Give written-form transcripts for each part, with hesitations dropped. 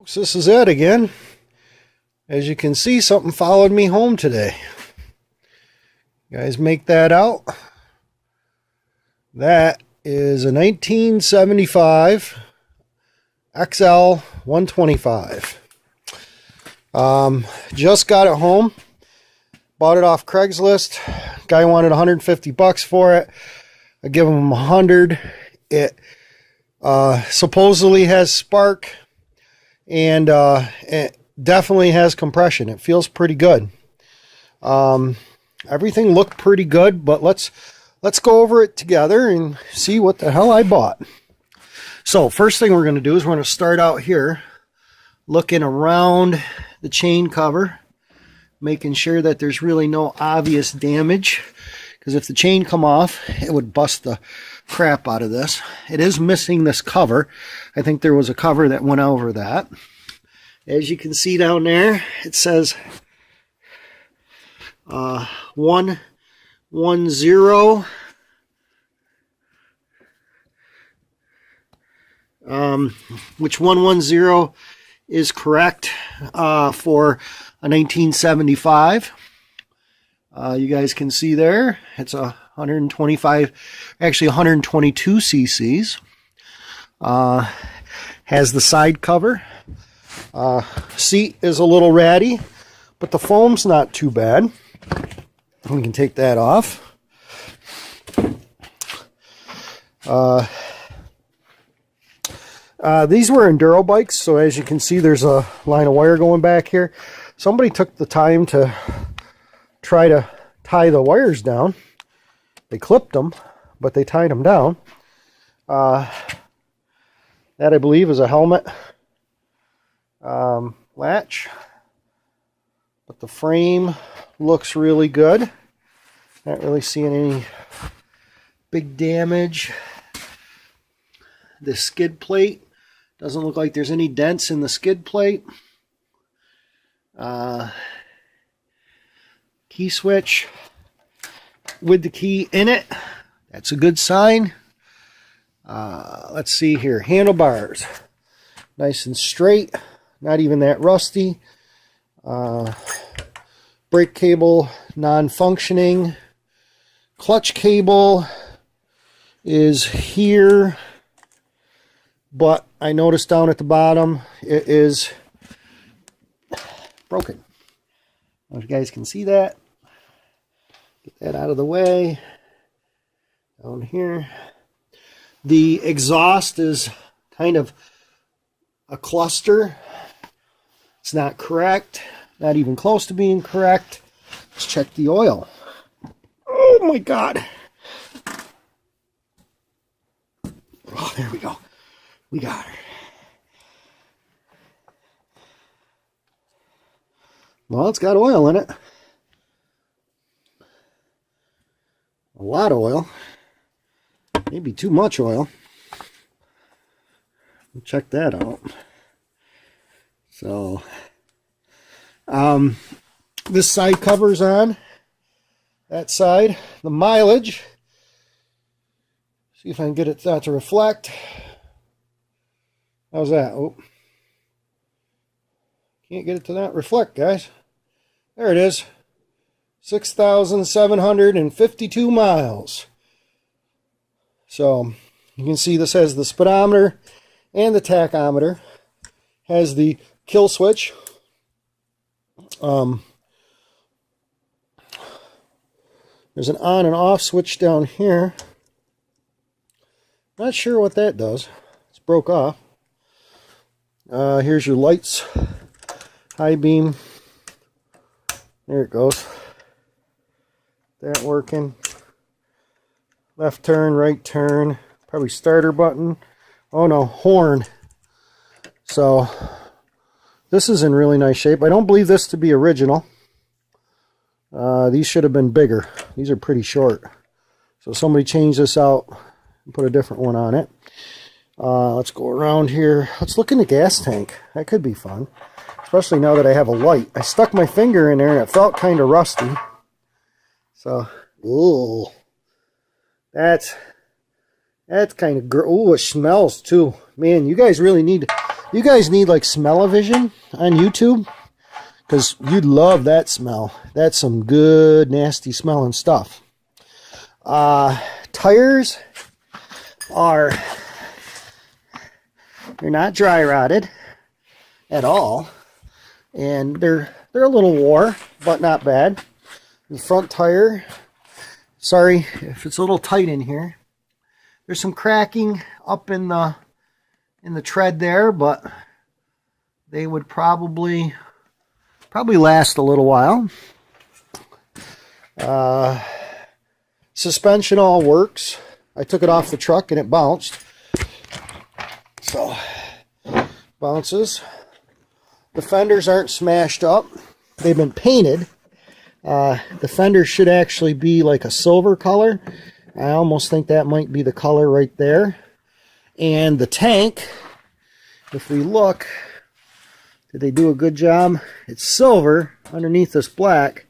So this is it again. As you can see, something followed me home today. You guys make that out? That is a 1975 XL125. Just got it home. Bought it off Craigslist. Guy wanted 150 bucks for it. I give him 100. It supposedly has spark, and it definitely has compression. It feels pretty good. Everything looked pretty good, but let's go over it together and see what the hell I bought. So first thing we're going to do is we're going to start out here looking around the chain cover, making sure that there's really no obvious damage, because if the chain come off, it would bust the crap out of this. It is missing this cover. I think there was a cover that went over that. As you can see down there, it says 110, which 110 is correct for a 1975. You guys can see there, it's a 125, actually 122 cc's. Has the side cover. Seat is a little ratty, but the foam's not too bad. We can take that off. These were enduro bikes, so as you can see, there's a line of wire going back here. Somebody took the time to try to tie the wires down. They clipped them, but they tied them down. That, I believe, is a helmet latch, but the frame looks really good. Not really seeing any big damage. The skid plate doesn't look like there's any dents in the skid plate. Key switch with the key in it. That's a good sign. Let's see here. Handlebars. Nice and straight. Not even that rusty. Brake cable non-functioning. Clutch cable is here, but I noticed down at the bottom it is broken. I don't know if you guys can see that. Get that out of the way. Down here. The exhaust is kind of a cluster. It's not correct. Not even close to being correct. Let's check the oil. Oh my God. Oh, there we go. We got her. Well, it's got oil in it. A lot of oil. Maybe too much oil. Check that out. So, this side cover's on. That side. The mileage. See if I can get it to reflect. How's that? Oh. Can't get it to not reflect, guys. There it is. 6,752 miles. So, you can see this has the speedometer and the tachometer. Has the kill switch. There's an on and off switch down here. Not sure what that does. It's broke off. Here's your lights. High beam. There it goes. That working. Left turn, right turn. Probably starter button. Oh no, horn. So, this is in really nice shape. I don't believe this to be original. These should have been bigger. These are pretty short. So somebody changed this out and put a different one on it. Let's go around here. Let's look in the gas tank. That could be fun. Especially now that I have a light. I stuck my finger in there and it felt kind of rusty. So, ooh. That's kind of, oh, it smells too. Man, you guys really need You guys need like smell-o-vision on YouTube, because you'd love that smell. That's some good, nasty smelling stuff. Tires are, they're not dry rotted at all, and they're a little wore, but not bad. The front tire, sorry if it's a little tight in here. There's some cracking up in the tread there, but they would probably last a little while. Suspension all works. I took it off the truck and it bounced. So, bounces. The fenders aren't smashed up. They've been painted. The fenders should actually be like a silver color. I almost think that might be the color right there. And the tank, if we look, did they do a good job? It's silver underneath this black,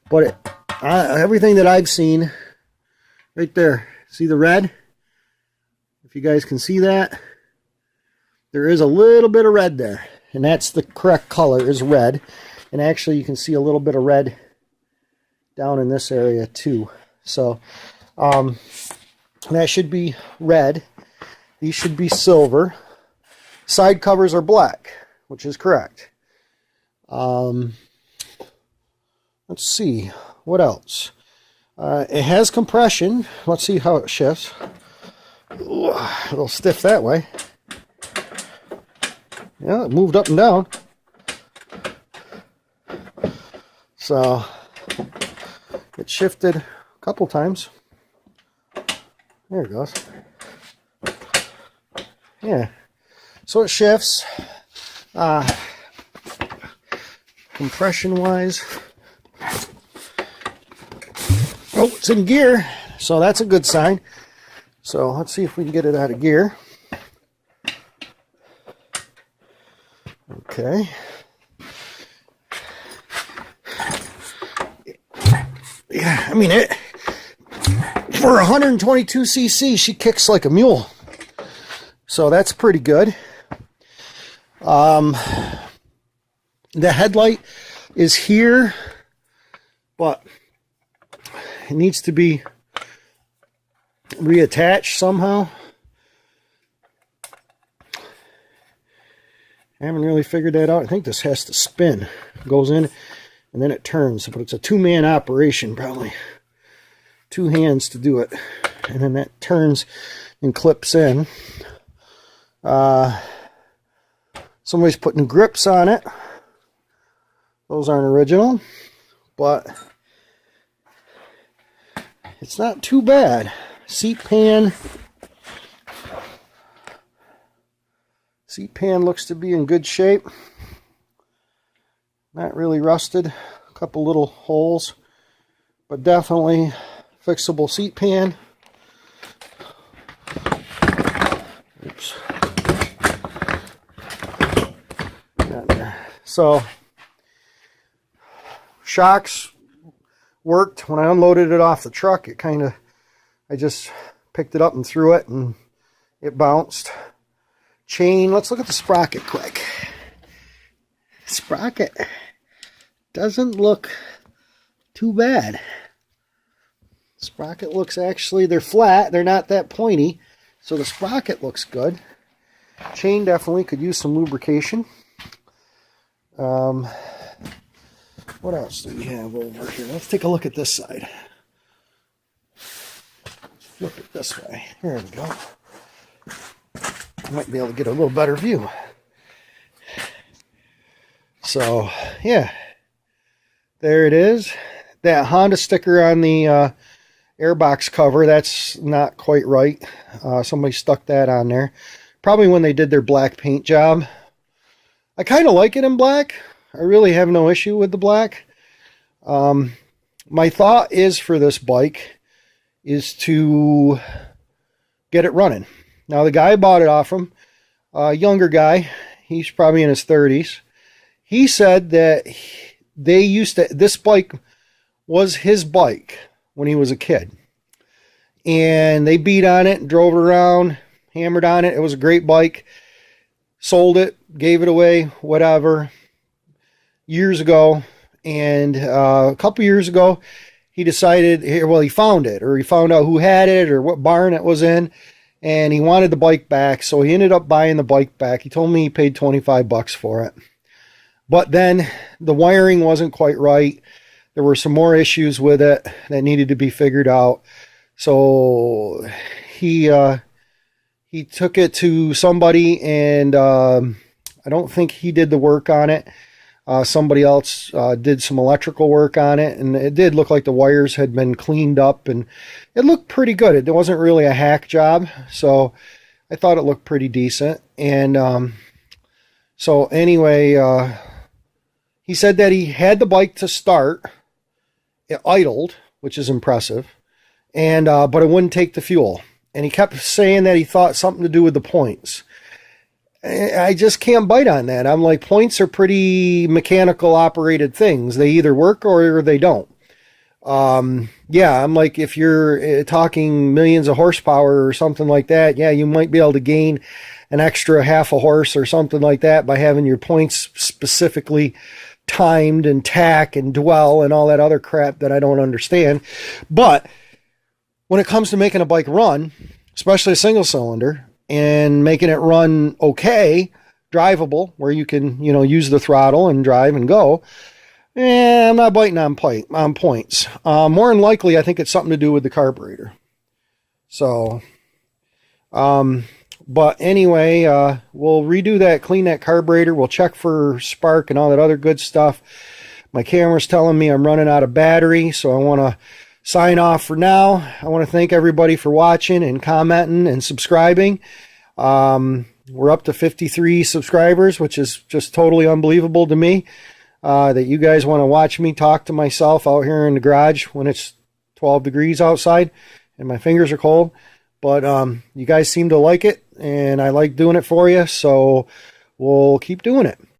but everything that I've seen, right there, see the red? If you guys can see that, there is a little bit of red there, and that's the correct color, is red. And actually you can see a little bit of red down in this area too. So that should be red. These should be silver. Side covers are black, which is correct. Let's see, what else? It has compression. Let's see how it shifts. Ooh, a little stiff that way. Yeah, it moved up and down. So it shifted a couple times. There it goes. Yeah. So it shifts. Compression wise. Oh, it's in gear. So that's a good sign. So let's see if we can get it out of gear. Okay. Yeah, I mean, it for 122 cc, she kicks like a mule. So that's pretty good. The headlight is here, but it needs to be reattached somehow. I haven't really figured that out. I think this has to spin. It goes in and then it turns, but it's a two-man operation, probably 2 hands to do it, and then that turns and clips in. Somebody's putting grips on it. Those aren't original, but it's not too bad. Seat pan looks to be in good shape. Not really rusted. A couple little holes, but definitely fixable seat pan. Oops. Got there. So shocks worked. When I unloaded it off the truck, I just picked it up and threw it and it bounced. Chain, let's look at the sprocket quick. Sprocket doesn't look too bad. Sprocket looks, actually, they're flat, they're not that pointy, so the sprocket looks good. Chain definitely could use some lubrication. What else do we have over here? Let's take a look at this side. Look at this way. There we go. I might be able to get a little better view. So, yeah. There it is. That Honda sticker on the airbox cover, that's not quite right. Somebody stuck that on there. Probably when they did their black paint job. I kind of like it in black. I really have no issue with the black. My thought is for this bike is to get it running. Now, the guy bought it off him, a younger guy. He's probably in his 30s. He said that this bike was his bike when he was a kid. And they beat on it and drove it around, hammered on it. It was a great bike. sold it, gave it away, whatever, years ago. And a couple years ago, he decided, well, he found it, or he found out who had it, or what barn it was in, and he wanted the bike back. So he ended up buying the bike back. He told me he paid 25 bucks for it. But then the wiring wasn't quite right. There were some more issues with it that needed to be figured out. So he took it to somebody, and I don't think he did the work on it. Somebody else did some electrical work on it, and it did look like the wires had been cleaned up, and it looked pretty good. It wasn't really a hack job, so I thought it looked pretty decent. And so anyway, he said that he had the bike to start. It idled, which is impressive, and but it wouldn't take the fuel. And he kept saying that he thought something to do with the points. I just can't bite on that. I'm like, points are pretty mechanical operated things. They either work or they don't. Yeah, I'm like, if you're talking millions of horsepower or something like that, yeah, you might be able to gain an extra half a horse or something like that by having your points specifically timed and tack and dwell and all that other crap that I don't understand. But when it comes to making a bike run, especially a single cylinder, and making it run okay, drivable, where you can, use the throttle and drive and go, I'm not biting on points. More than likely, I think it's something to do with the carburetor. So, but anyway, we'll redo that, clean that carburetor. We'll check for spark and all that other good stuff. My camera's telling me I'm running out of battery, so I want to sign off for now. I want to thank everybody for watching and commenting and subscribing. We're up to 53 subscribers, which is just totally unbelievable to me, that you guys want to watch me talk to myself out here in the garage when it's 12 degrees outside and my fingers are cold. But you guys seem to like it, and I like doing it for you, so we'll keep doing it.